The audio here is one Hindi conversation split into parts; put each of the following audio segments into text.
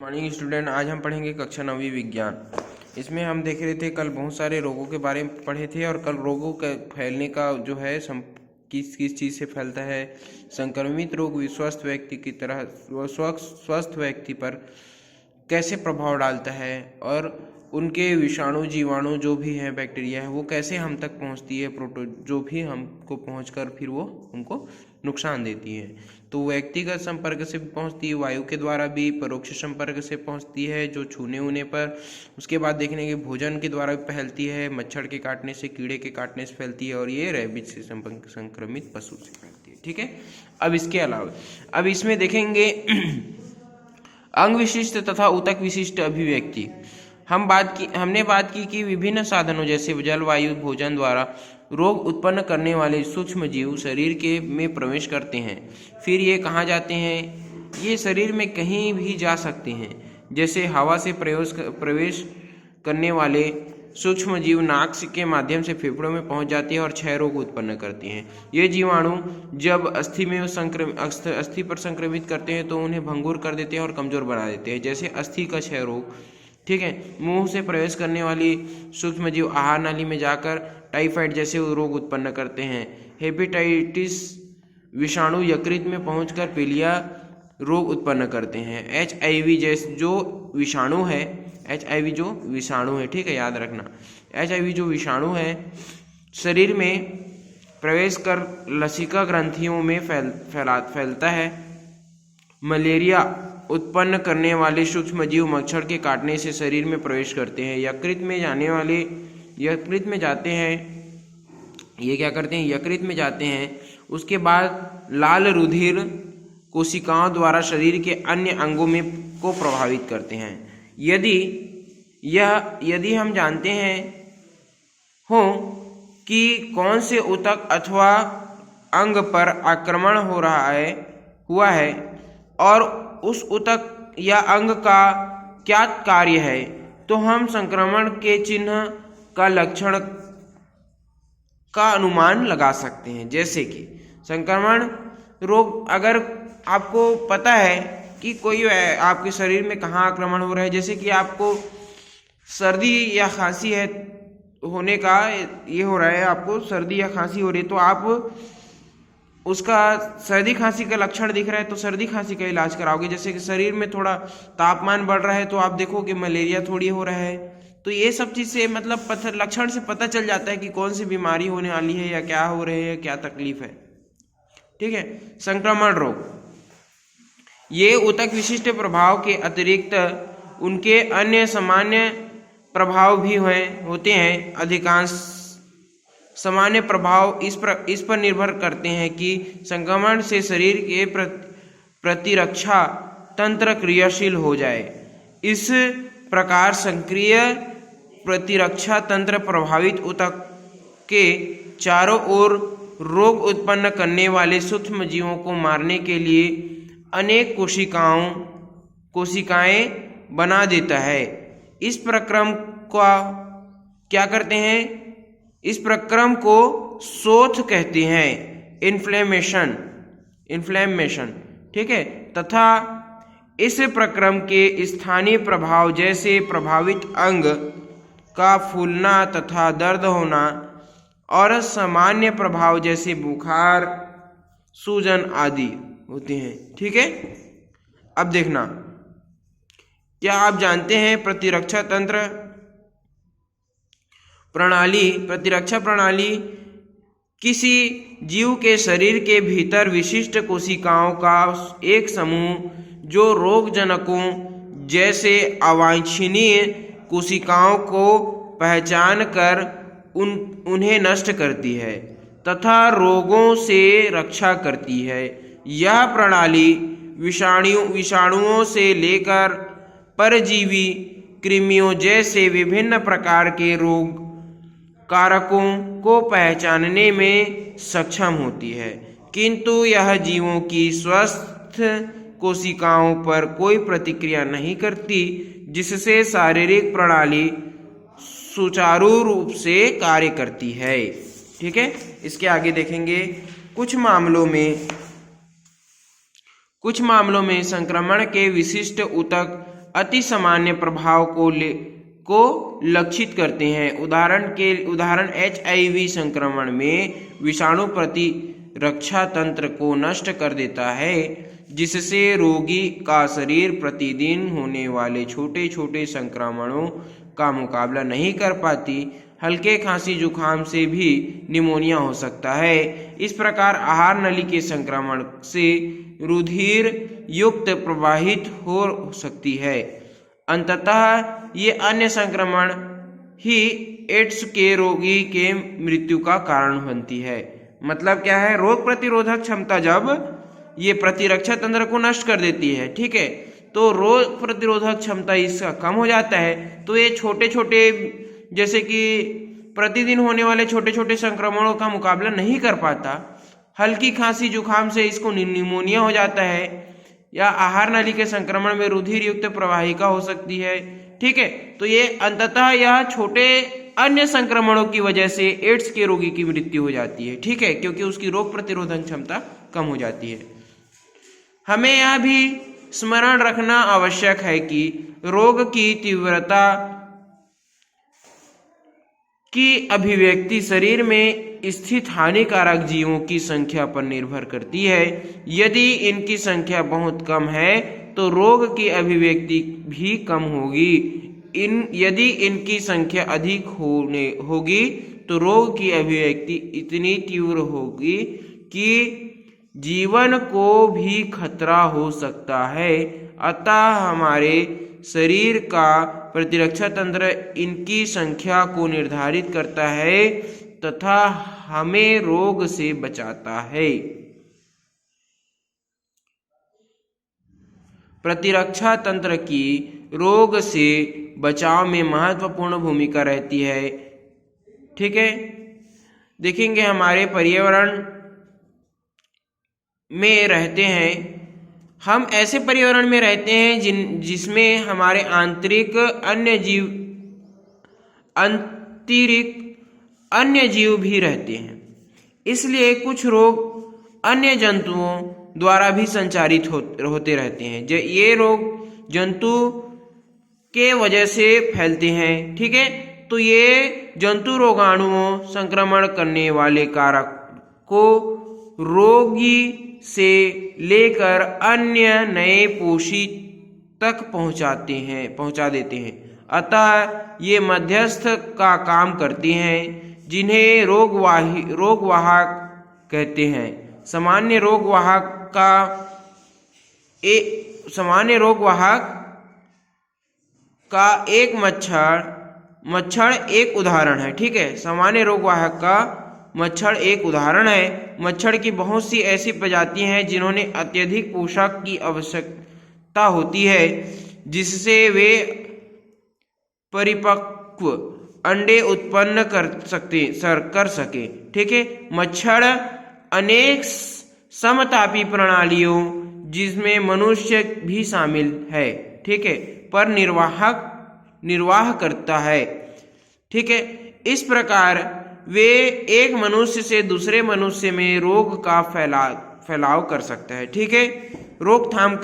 मॉर्निंग स्टूडेंट, आज हम पढ़ेंगे कक्षा 9वीं विज्ञान। इसमें हम देख रहे थे, कल बहुत सारे रोगों के बारे में पढ़े थे और कल रोगों के फैलने का जो है किस किस चीज़ से फैलता है। संक्रमित रोग स्वस्थ व्यक्ति की तरह स्वस्थ व्यक्ति पर कैसे प्रभाव डालता है और उनके विषाणु जीवाणु जो भी है, बैक्टीरिया है, वो कैसे हम तक पहुंचती है, प्रोटो जो भी हमको पहुंचकर फिर वो उनको नुकसान देती है। तो व्यक्तिगत संपर्क से भी पहुंचती है, वायु के द्वारा भी, परोक्ष संपर्क से पहुंचती है जो छूने ऊने पर, उसके बाद देखने के भोजन के द्वारा भी फैलती है, मच्छर के काटने से, कीड़े के काटने से फैलती है और ये रेबीज से संक्रमित पशु से फैलती है। ठीक है। अब इसके अलावा अब इसमें देखेंगे अंग विशिष्ट तथा ऊतक विशिष्ट अभिव्यक्ति। हमने बात की कि विभिन्न साधनों जैसे जलवायु, भोजन द्वारा रोग उत्पन्न करने वाले सूक्ष्म जीव शरीर के में प्रवेश करते हैं। फिर ये कहाँ जाते हैं? ये शरीर में कहीं भी जा सकते हैं। जैसे हवा से प्रवेश करने वाले सूक्ष्म जीव नाक के माध्यम से फेफड़ों में पहुंच जाते हैं और क्षय रोग उत्पन्न करते हैं। ये जीवाणु जब अस्थि पर संक्रमित करते हैं तो उन्हें भंगुर कर देते हैं और कमजोर बना देते हैं, जैसे अस्थि का क्षय रोग। ठीक है। मुंह से प्रवेश करने वाली सूक्ष्म जीव आहार नाली में जाकर टाइफाइड जैसे रोग उत्पन्न करते हैं। हेपेटाइटिस विषाणु यकृत में पहुंचकर पीलिया रोग उत्पन्न करते हैं। HIV जैसे जो विषाणु है, HIV जो विषाणु है, ठीक है, याद रखना, HIV जो विषाणु है शरीर में प्रवेश कर लसिका ग्रंथियों में फैलता है। मलेरिया उत्पन्न करने वाले सूक्ष्म जीव मच्छर के काटने से शरीर में प्रवेश करते हैं। यकृत में जाते हैं। ये क्या करते हैं? यकृत में जाते हैं। उसके बाद लाल रुधिर कोशिकाओं द्वारा शरीर के अन्य अंगों में को प्रभावित करते हैं। यदि हम जानते हैं हो कि कौन से ऊतक अथवा अंग पर आक्रमण हुआ है और उस ऊतक या अंग का क्या कार्य है, तो हम संक्रमण के चिन्ह का लक्षण का अनुमान लगा सकते हैं। जैसे कि संक्रमण रोग, अगर आपको पता है कि कोई आपके शरीर में कहाँ आक्रमण हो रहा है, जैसे कि आपको सर्दी या खांसी है होने का ये हो रहा है, आपको सर्दी या खांसी हो रही है, तो आप उसका सर्दी खांसी का लक्षण दिख रहा है तो सर्दी खांसी का इलाज कराओगे। जैसे कि शरीर में थोड़ा तापमान बढ़ रहा है तो आप देखो कि मलेरिया थोड़ी हो रहा है। तो ये सब चीज़ से मतलब लक्षण से पता चल जाता है कि कौन सी बीमारी होने वाली है या क्या हो रही है, क्या तकलीफ है। ठीक है। संक्रमण रोग, ये ऊतक विशिष्ट प्रभाव के अतिरिक्त उनके अन्य सामान्य प्रभाव भी होते हैं। अधिकांश सामान्य प्रभाव इस पर निर्भर करते हैं कि संक्रमण से शरीर के प्रतिरक्षा तंत्र क्रियाशील हो जाए। इस प्रकार सक्रिय प्रतिरक्षा तंत्र प्रभावित ऊतक के चारों ओर रोग उत्पन्न करने वाले सूक्ष्म जीवों को मारने के लिए अनेक कोशिकाएं बना देता है। इस प्रक्रम का क्या करते हैं? इस प्रक्रम को शोथ कहते हैं, इन्फ्लेमेशन। ठीक है। तथा इस प्रक्रम के स्थानीय प्रभाव जैसे प्रभावित अंग का फूलना तथा दर्द होना और सामान्य प्रभाव जैसे बुखार, सूजन आदि होते हैं। ठीक है। अब देखना, क्या आप जानते हैं प्रतिरक्षा प्रणाली किसी जीव के शरीर के भीतर विशिष्ट कोशिकाओं का एक समूह जो रोगजनकों जैसे अवांछनीय कोशिकाओं को पहचान कर उन्हें नष्ट करती है तथा रोगों से रक्षा करती है। यह प्रणाली विषाणुओं से लेकर परजीवी कृमियों जैसे विभिन्न प्रकार के रोग कारकों को पहचानने में सक्षम होती है, किंतु यह जीवों की स्वस्थ कोशिकाओं पर कोई प्रतिक्रिया नहीं करती, जिससे शारीरिक प्रणाली सुचारू रूप से कार्य करती है। ठीक है। इसके आगे देखेंगे कुछ मामलों में संक्रमण के विशिष्ट ऊतक अति सामान्य प्रभाव को लक्षित करते हैं। उदाहरण HIV संक्रमण में विषाणु प्रतिरक्षा तंत्र को नष्ट कर देता है, जिससे रोगी का शरीर प्रतिदिन होने वाले छोटे छोटे संक्रमणों का मुकाबला नहीं कर पाती। हल्के खांसी जुकाम से भी निमोनिया हो सकता है। इस प्रकार आहार नली के संक्रमण से रुधिर युक्त प्रवाहित हो सकती है। अंततः ये अन्य संक्रमण ही एड्स के रोगी के मृत्यु का कारण बनती है। मतलब क्या है, रोग प्रतिरोधक क्षमता जब ये प्रतिरक्षा तंत्र को नष्ट कर देती है, ठीक है, तो रोग प्रतिरोधक क्षमता इसका कम हो जाता है, तो ये छोटे छोटे जैसे कि प्रतिदिन होने वाले छोटे छोटे संक्रमणों का मुकाबला नहीं कर पाता। हल्की खांसी जुकाम से इसको निमोनिया हो जाता है, या आहार नली के संक्रमण में रुधिर युक्त प्रवाहिका हो सकती है, ठीक है। तो ये अंततः यह छोटे अन्य संक्रमणों की वजह से एड्स के रोगी की मृत्यु हो जाती है, ठीक है, क्योंकि उसकी रोग प्रतिरोधक क्षमता कम हो जाती है। हमें यह भी स्मरण रखना आवश्यक है कि रोग की तीव्रता की अभिव्यक्ति शरीर में स्थित हानिकारक जीवों की संख्या पर निर्भर करती है। यदि इनकी संख्या बहुत कम है तो रोग की अभिव्यक्ति भी कम होगी। यदि इनकी संख्या अधिक होगी तो रोग की अभिव्यक्ति इतनी तीव्र होगी कि जीवन को भी खतरा हो सकता है। अतः हमारे शरीर का प्रतिरक्षा तंत्र इनकी संख्या को निर्धारित करता है तथा हमें रोग से बचाता है। प्रतिरक्षा तंत्र की रोग से बचाव में महत्वपूर्ण भूमिका रहती है, ठीक है। देखेंगे हमारे पर्यावरण में रहते हैं, हम ऐसे पर्यावरण में रहते हैं जिसमें हमारे आंतरिक अन्य जीव भी रहते हैं। इसलिए कुछ रोग अन्य जंतुओं द्वारा भी संचारित होते रहते हैं। ये रोग जंतु के वजह से फैलते हैं, ठीक है। तो ये जंतु रोगाणुओं संक्रमण करने वाले कारक को रोगी से लेकर अन्य नए पोषित तक पहुंचा देते हैं। अतः ये मध्यस्थ का काम करते हैं, जिन्हें रोगवाहक कहते हैं। सामान्य रोगवाहक का एक मच्छर एक उदाहरण है, ठीक है। सामान्य रोगवाहक का मच्छर एक उदाहरण है। मच्छर की बहुत सी ऐसी प्रजातियां हैं जिन्होंने अत्यधिक पोषक की आवश्यकता होती है, जिससे वे परिपक्व अंडे उत्पन्न कर सके, ठीक है। मच्छर अनेक समतापी प्रणालियों, जिसमें मनुष्य भी शामिल है, ठीक है, पर निर्वाह करता है, ठीक है। इस प्रकार वे एक मनुष्य से दूसरे मनुष्य में रोग का फैलाव कर सकता है, ठीक है। रोकथाम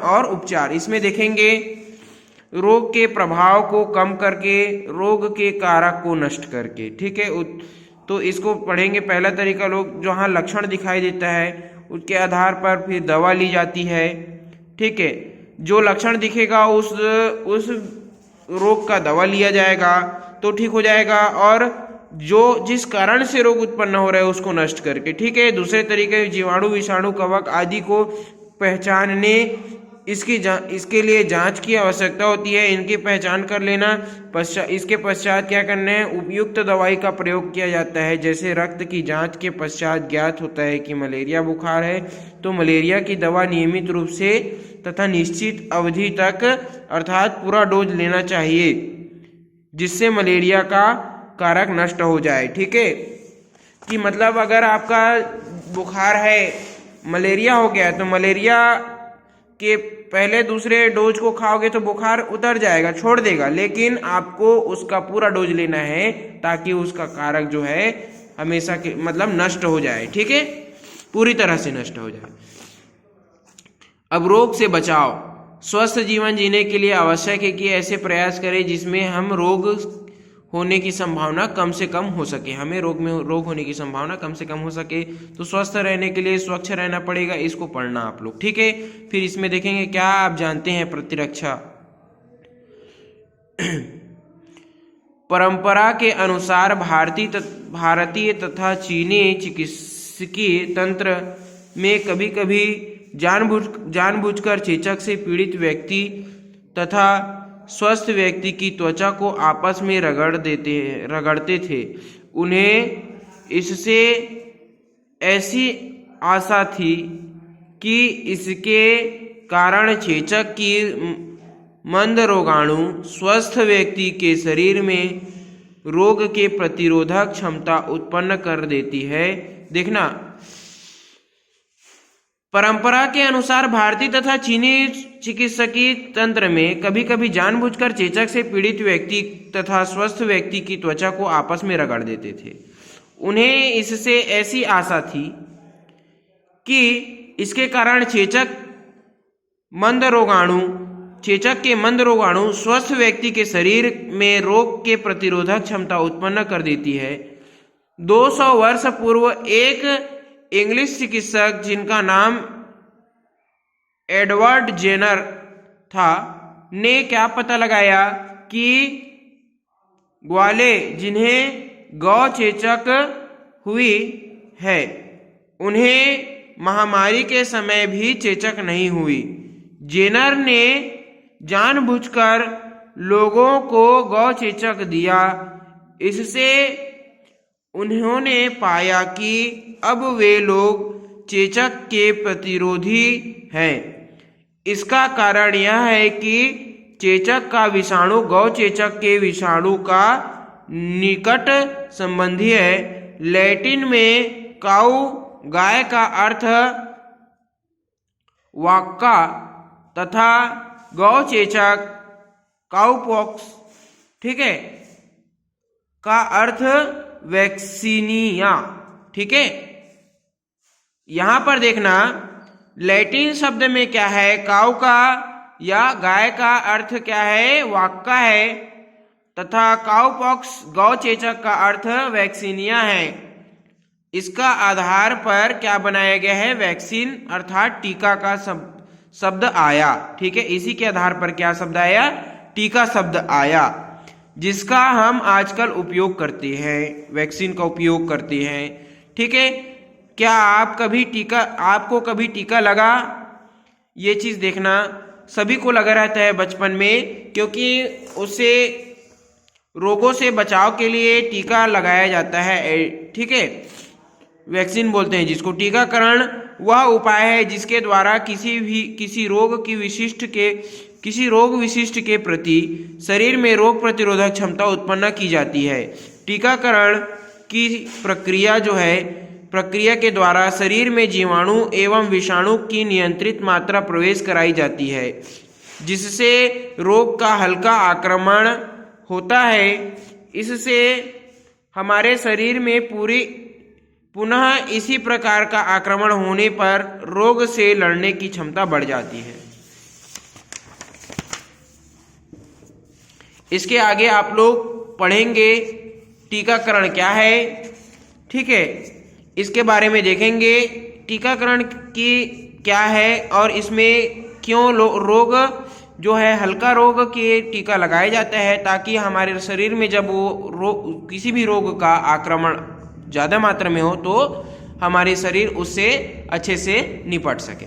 और उपचार, इसमें देखेंगे रोग के प्रभाव को कम करके, रोग के कारक को नष्ट करके, ठीक है। तो इसको पढ़ेंगे। पहला तरीका, लोग जहाँ लक्षण दिखाई देता है उसके आधार पर फिर दवा ली जाती है, ठीक है। जो लक्षण दिखेगा उस रोग का दवा लिया जाएगा तो ठीक हो जाएगा, और जिस कारण से रोग उत्पन्न हो रहा है उसको नष्ट करके, ठीक है। दूसरे तरीके, जीवाणु, विषाणु, कवक आदि को पहचानने इसके लिए जांच की आवश्यकता होती है। इनकी पहचान कर लेना इसके पश्चात क्या करना है, उपयुक्त दवाई का प्रयोग किया जाता है। जैसे रक्त की जांच के पश्चात ज्ञात होता है कि मलेरिया बुखार है, तो मलेरिया की दवा नियमित रूप से तथा निश्चित अवधि तक अर्थात पूरा डोज लेना चाहिए, जिससे मलेरिया का कारक नष्ट हो जाए, ठीक है। कि मतलब अगर आपका बुखार है, मलेरिया हो गया, तो मलेरिया के पहले दूसरे डोज को खाओगे तो बुखार उतर जाएगा, छोड़ देगा, लेकिन आपको उसका पूरा डोज लेना है ताकि उसका कारक जो है हमेशा के मतलब नष्ट हो जाए, ठीक है, पूरी तरह से नष्ट हो जाए। अब रोग से बचाव, स्वस्थ जीवन जीने के लिए आवश्यक है कि ऐसे प्रयास करें जिसमें हम रोग होने की संभावना कम से कम हो सके, हमें रोग होने की संभावना कम से कम हो सके। तो स्वस्थ रहने के लिए स्वच्छ रहना पड़ेगा, इसको पढ़ना आप लोग, ठीक है। फिर इसमें देखेंगे क्या आप जानते हैं प्रतिरक्षा। परंपरा के अनुसार भारतीय तथा चीनी चिकित्सकीय तंत्र में कभी कभी जानबूझकर चेचक से पीड़ित व्यक्ति तथा स्वस्थ व्यक्ति की त्वचा को आपस में रगड़ते थे। उन्हें इससे ऐसी आशा थी कि इसके कारण चेचक की मंद रोगाणु स्वस्थ व्यक्ति के शरीर में रोग के प्रतिरोधक क्षमता उत्पन्न कर देती है। देखना, परंपरा के अनुसार भारतीय तथा चीनी चिकित्सकीय तंत्र में कभी कभी जानबूझकर चेचक से पीड़ित व्यक्ति तथा स्वस्थ व्यक्ति की त्वचा को आपस में रगड़ देते थे। उन्हें इससे ऐसी आशा थी कि इसके कारण चेचक के मंद रोगाणु स्वस्थ व्यक्ति के शरीर में रोग के प्रतिरोधक क्षमता उत्पन्न कर देती है। 200 वर्ष पूर्व एक इंग्लिश चिकित्सक जिनका नाम एडवर्ड जेनर था ने क्या पता लगाया कि ग्वाले जिन्हें गौ चेचक हुई है उन्हें महामारी के समय भी चेचक नहीं हुई। जेनर ने जानबूझकर लोगों को गौ चेचक दिया। इससे उन्होंने पाया कि अब वे लोग चेचक के प्रतिरोधी हैं। इसका कारण यह है कि चेचक का विषाणु गौ चेचक के विषाणु का निकट संबंधी है। लैटिन में काउ गाय का अर्थ वाक्का तथा गौ चेचक काउपॉक्स, ठीक है, का अर्थ वैक्सीनिया, ठीक है। यहां पर देखना, लैटिन शब्द में क्या है, काउ का या गाय का अर्थ क्या है, वाक्का है, तथा काउपॉक्स गौ चेचक का अर्थ वैक्सीनिया है। इसका आधार पर क्या बनाया गया है, वैक्सीन अर्थात टीका का शब्द आया, ठीक है। इसी के आधार पर क्या शब्द आया, टीका शब्द आया, जिसका हम आजकल उपयोग करते हैं, वैक्सीन का उपयोग करते हैं, ठीक है। क्या आपको कभी टीका लगा, ये चीज देखना, सभी को लगा रहता है बचपन में, क्योंकि उससे रोगों से बचाव के लिए टीका लगाया जाता है, ठीक है। वैक्सीन बोलते हैं जिसको। टीकाकरण वह उपाय है जिसके द्वारा किसी रोग विशिष्ट के प्रति शरीर में रोग प्रतिरोधक क्षमता उत्पन्न की जाती है। टीकाकरण की प्रक्रिया के द्वारा शरीर में जीवाणु एवं विषाणु की नियंत्रित मात्रा प्रवेश कराई जाती है, जिससे रोग का हल्का आक्रमण होता है। इससे हमारे शरीर में पुनः इसी प्रकार का आक्रमण होने पर रोग से लड़ने की क्षमता बढ़ जाती है। इसके आगे आप लोग पढ़ेंगे टीकाकरण क्या है, ठीक है, इसके बारे में देखेंगे टीकाकरण की क्या है और इसमें क्यों रोग जो है हल्का रोग के टीका लगाया जाता है, ताकि हमारे शरीर में जब वो किसी भी रोग का आक्रमण ज़्यादा मात्रा में हो तो हमारे शरीर उससे अच्छे से निपट सके।